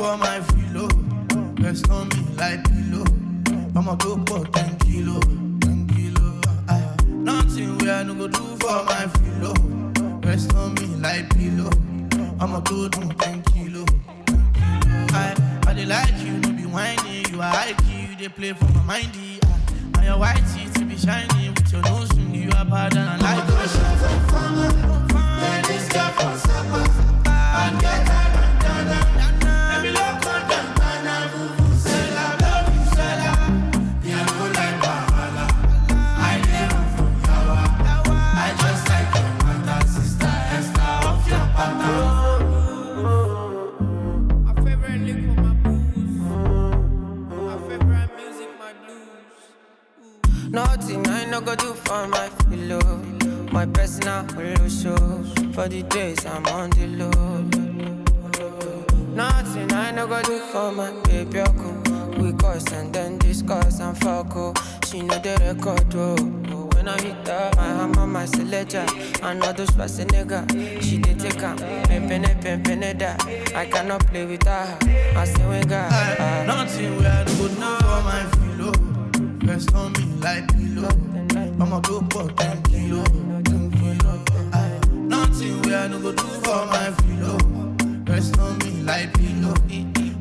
for my Philo? Rest on me like pillow. I'ma go for 10 kilo, 10 kilo. Nothing where I no go do for my Philo. Rest on me like pillow. I'ma go do 10 kilo, 10 kilo. I dey like you, no be whining. You are high key, you dey play for my mindy. And your white teeth be shining with your nose ring. You are bad and I like it. This girl from Osapa, I get her bandana. Let me look on Dangbana, Vuvuzela, love you, Zella. Yeah, no like wahala. I never from yawa. I just like your mother, sister, Esther, of your partner. My favorite liquor, my booze. My favorite music, my blues. Nothing I no go do for my Philo. My personal olosho. For the days I'm on the low. Nothing I no go do for my baby. We cuss and then discuss and fuck. She know the record. When I hit her, my hammer, my selector. I know those was a nigga. She did take her. Pempene that. I cannot play with her. I say we got nothing where I go do for my Philo. Rest on me like pillow. I'ma go for 10 kilo, 10 kilo. Nothing where I no go do for my Philo. Rest on me like pillow.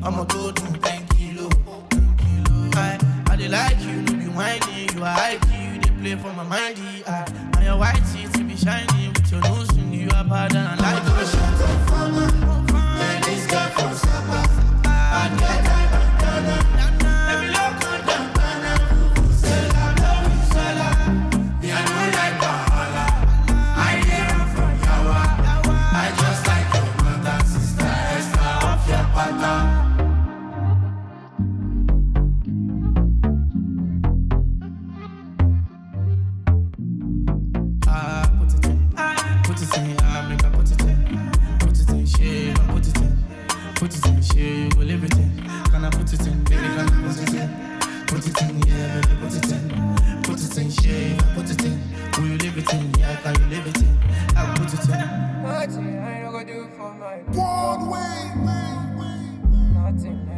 I'ma go do 10 kilo, 10 kilo. I dey like you, no be whining. You are high key, you dey play for my mindy. And your white teeth be shining with your nose ring. You are bad and I like it. This girl from Osapa, I get her bandana. Let me look on Dangbana, Vuvuzela, love you, Zella. Yeah, no like wahala. I never from yawa. I just like your mother, sister, Esther, of your partner. Put it in, make I put it in. Put it in, shave, I put it in. Put it in, shave, you go live it in. Can I put it in, baby, can I put it in? Put it in, yeah, baby, put it in. Put it in, shave, I put it in. Will you live it in? Yeah, can you live it in? I put it in. nothing I no go do for my One way. nothing.